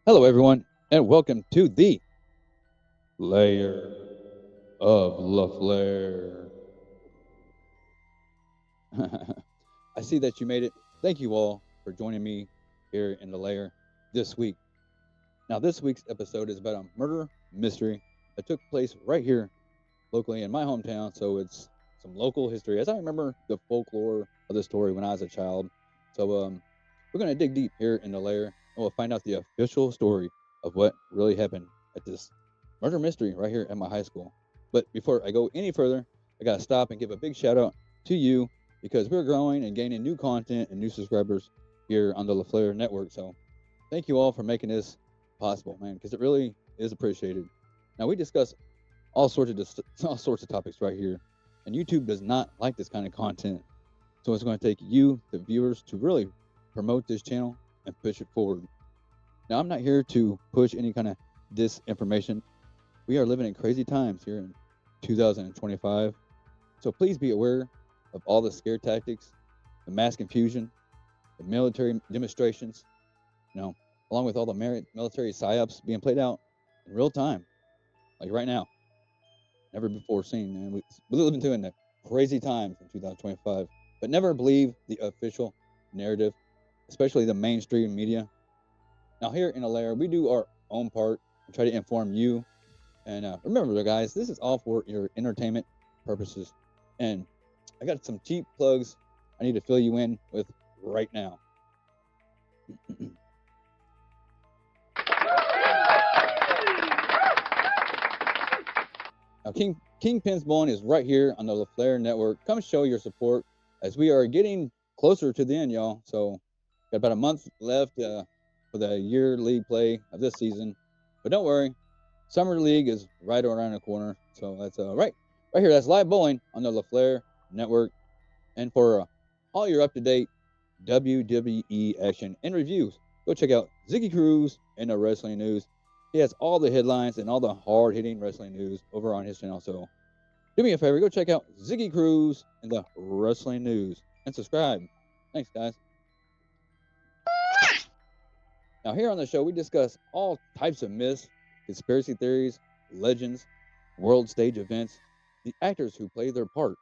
Hello, everyone, and welcome to the Lair of LaFlair. I see that you made it. Thank you all for joining me here in the Lair this week. Now, this week's episode is about a murder mystery that took place right here locally in my hometown. So it's some local history, as I remember the folklore of the story when I was a child. So we're going to dig deep here in the Lair, and we'll find out the official story of what really happened at this murder mystery right here at my high school. But before I go any further, I got to stop and give a big shout out to you because we're growing and gaining new content and new subscribers here on the LaFlair network. So thank you all for making this possible, man, because it really is appreciated. Now we discuss all sorts of topics right here, and YouTube does not like this kind of content. So it's going to take you, the viewers, to really promote this channel and push it forward. Now I'm not here to push any kind of disinformation. We are living in crazy times here in 2025. So please be aware of all the scare tactics, the mass confusion, the military demonstrations, you know, along with all the military psyops being played out in real time, like right now. Never before seen, man. We live into in crazy times in 2025. But never believe the official narrative, especially the mainstream media. Now, here in Lair, we do our own part and try to inform you. And remember, guys, this is all for your entertainment purposes. And I got some cheap plugs I need to fill you in with right now. Now, Kingpin's Bowling is right here on the LaFlair Network. Come show your support as we are getting closer to the end, y'all. So, got about a month left for the year league play of this season. But don't worry, Summer League is right around the corner. So, that's right here. That's live bowling on the LaFlair Network. And for all your up to date WWE action and reviews, go check out Ziggy Cruz and the Wrestling News. He has all the headlines and all the hard hitting wrestling news over on his channel. So do me a favor, go check out Ziggy Cruz and the Wrestling News and subscribe. Thanks, guys. Now, here on the show, we discuss all types of myths, conspiracy theories, legends, world stage events, the actors who play their part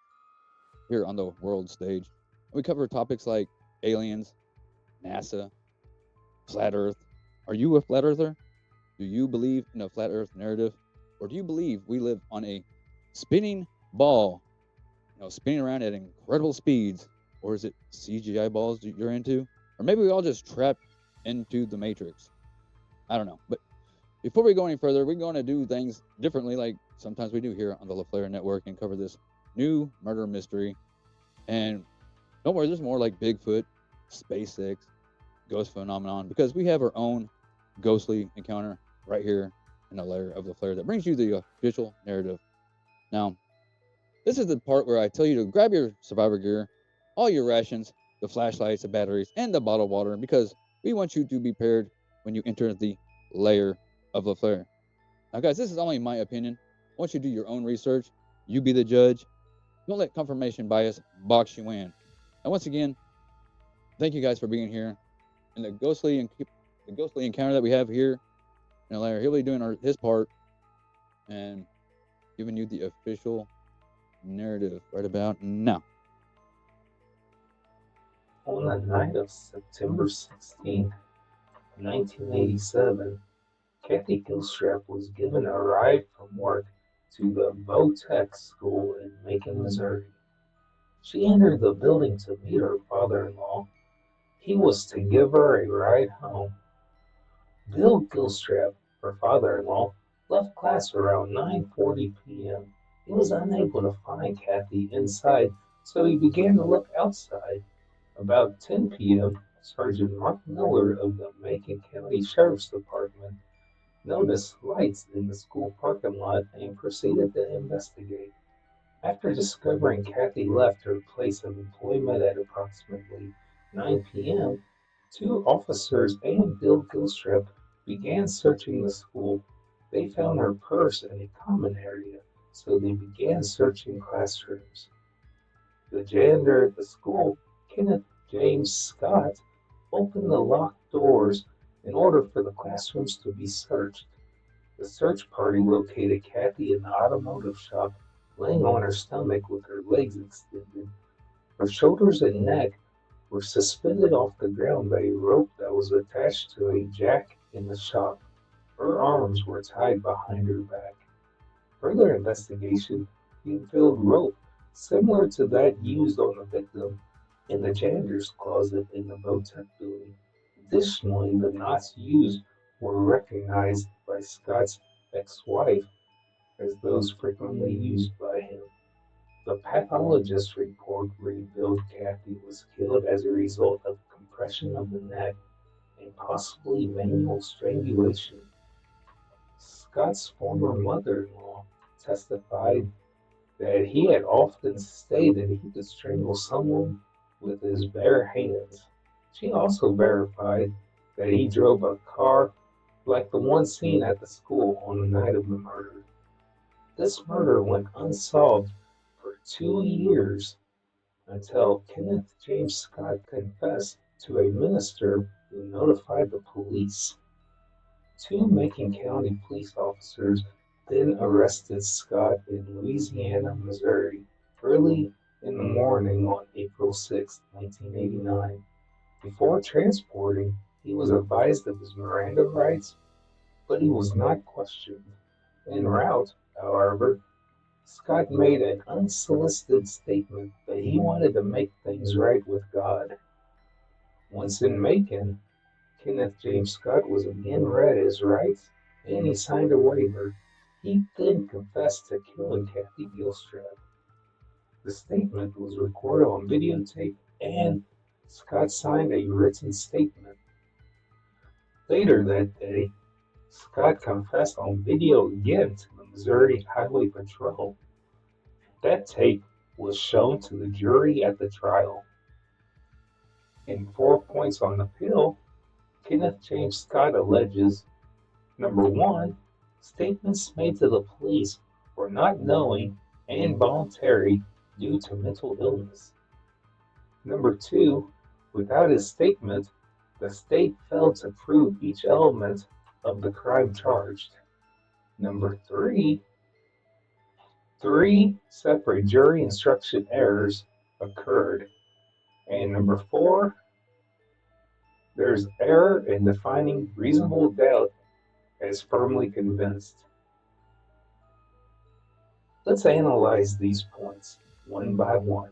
here on the world stage. And we cover topics like aliens, NASA, flat Earth. Are you a flat earther? Do you believe in a flat Earth narrative, or do you believe we live on a spinning ball, spinning around at incredible speeds, or is it CGI balls you're into, or maybe we all just trapped into the Matrix? I don't know. But before we go any further, we're going to do things differently, like sometimes we do here on the LaFlair Network, and cover this new murder mystery. And don't worry, there's more like Bigfoot, SpaceX, ghost phenomenon, because we have our own ghostly encounter right here in the Lair of LaFlair that brings you the official narrative. Now, this is the part where I tell you to grab your survivor gear, all your rations, the flashlights, the batteries, and the bottled water, because we want you to be prepared when you enter the Lair of LaFlair. Now, guys, this is only my opinion. Once you do your own research, you be the judge. Don't let confirmation bias box you in. And once again, thank you guys for being here. And the ghostly encounter that we have here in Lair, he'll be doing his part and giving you the official narrative right about now. On the night of September 16, 1987, Kathy Gilstrap was given a ride from work to the Votech School in Macon, Missouri. She entered the building to meet her father-in-law. He was to give her a ride home. Bill Gilstrap, her father-in-law, left class around 9:40 p.m. He was unable to find Kathy inside, so he began to look outside. About 10 p.m., Sergeant Mark Miller of the Macon County Sheriff's Department noticed lights in the school parking lot and proceeded to investigate. After discovering Kathy left her place of employment at approximately 9 p.m., two officers and Bill Gilstrap began searching the school. They found her purse in a common area, so they began searching classrooms. The janitor at the school, Kenneth James Scott, opened the locked doors in order for the classrooms to be searched. The search party located Kathy in the automotive shop, laying on her stomach with her legs extended. Her shoulders and neck were suspended off the ground by a rope that was attached to a jack in the shop. Her arms were tied behind her back. Further investigation revealed rope similar to that used on the victim in the janitor's closet in the Votech building. Additionally, the knots used were recognized by Scott's ex-wife as those frequently used by him. The pathologist's report revealed Kathy was killed as a result of compression of the neck and possibly manual strangulation. Scott's former mother-in-law testified that he had often stated he could strangle someone with his bare hands. She also verified that he drove a car like the one seen at the school on the night of the murder. This murder went unsolved for 2 years until Kenneth James Scott confessed to a minister who notified the police. Two Macon County police officers then arrested Scott in Louisiana, Missouri, early in the morning on April 6, 1989. Before transporting, he was advised of his Miranda rights, but he was not questioned. En route, however, Scott made an unsolicited statement that he wanted to make things right with God. Once in Macon, Kenneth James Scott was again read his rights and he signed a waiver. He then confessed to killing Kathy Gilstrap. The statement was recorded on videotape and Scott signed a written statement. Later that day, Scott confessed on video again to the Missouri Highway Patrol. That tape was shown to the jury at the trial. In 4 points on appeal, Kenneth James Scott alleges number one, statements made to the police were not knowing and voluntary due to mental illness. Number two, without his statement, the state failed to prove each element of the crime charged. Number three separate jury instruction errors occurred. And number four, there's error in defining reasonable doubt as firmly convinced. Let's analyze these points one by one.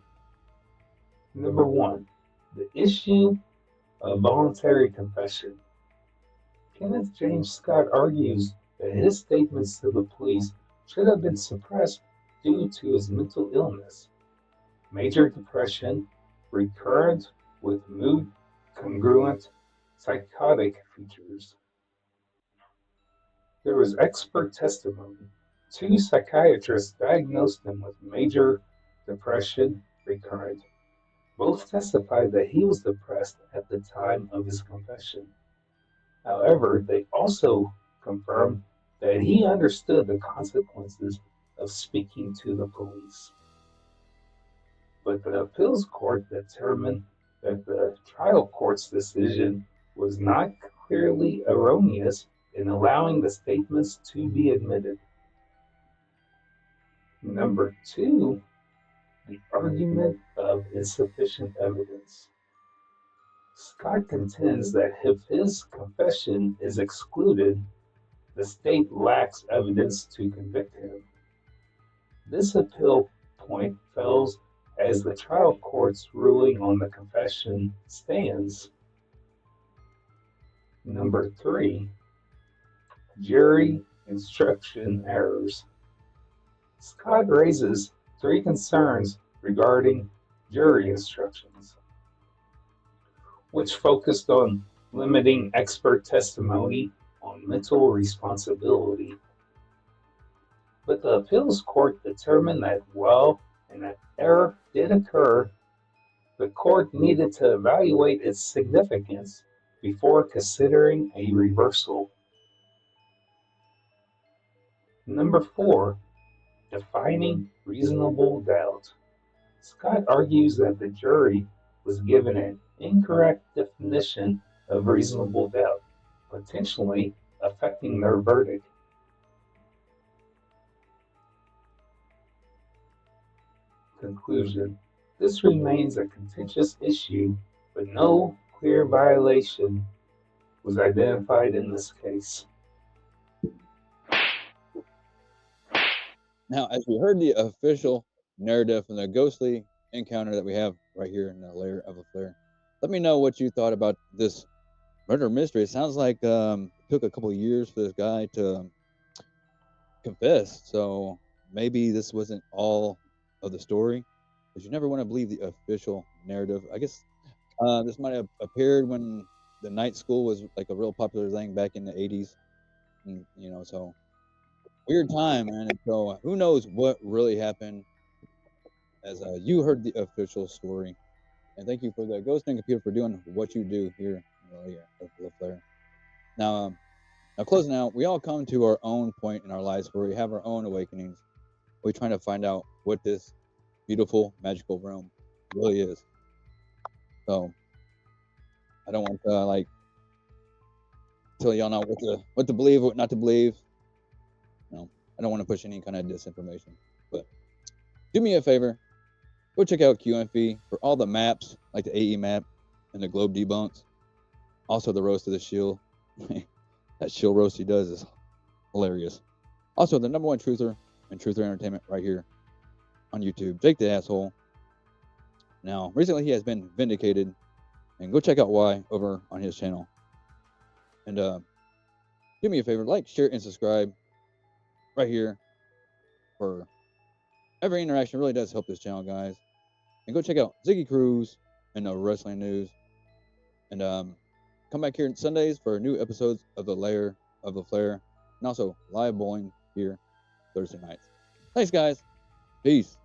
Number one, the issue of voluntary confession. Kenneth James Scott argues that his statements to the police should have been suppressed due to his mental illness, major depression, recurrent with mood congruent psychotic features. There was expert testimony. Two psychiatrists diagnosed him with major depression recurrent. Both testified that he was depressed at the time of his confession. However, they also confirmed that he understood the consequences of speaking to the police. But the appeals court determined that the trial court's decision was not clearly erroneous in allowing the statements to be admitted. Number two, the argument of insufficient evidence. Scott contends that if his confession is excluded, the state lacks evidence to convict him. This appeal point fails as the trial court's ruling on the confession stands. Number three, jury instruction errors. Scott raises three concerns regarding jury instructions, which focused on limiting expert testimony on mental responsibility. But the appeals court determined that while an error did occur, the court needed to evaluate its significance before considering a reversal. Number four, defining reasonable doubt. Scott argues that the jury was given an incorrect definition of reasonable doubt. potentially affecting their verdict. Conclusion. This remains a contentious issue, but no clear violation was identified in this case. Now, as we heard the official narrative from the ghostly encounter that we have right here in the Lair of LaFlair, let me know what you thought about this murder mystery. It sounds like it took a couple of years for this guy to confess. So maybe this wasn't all of the story, because you never want to believe the official narrative. I guess this might have appeared when the night school was like a real popular thing back in the 80s. And, so weird time, man. And so who knows what really happened as you heard the official story. And thank you for the Ghost and Computer for doing what you do here in the Lair of LaFlair. Now, now closing out, we all come to our own point in our lives where we have our own awakenings. We're trying to find out what this beautiful, magical realm really is. So I don't want to tell y'all now what to believe, what not to believe. No, I don't want to push any kind of disinformation. But do me a favor, go check out QMV for all the maps, like the AE map and the globe debunks. Also the roast of the shield. That shield roast he does is hilarious. Also the number one truther and truther entertainment right here on YouTube, Jake the Asshole. Now recently he has been vindicated, and go check out why over on his channel. And do me a favor, like, share, and subscribe right here for every interaction. Really does help this channel, guys. And go check out Ziggy Cruz and the wrestling news. And come back here on Sundays for new episodes of the Lair of LaFlair, and also live bowling here Thursday nights. Thanks, guys. Peace.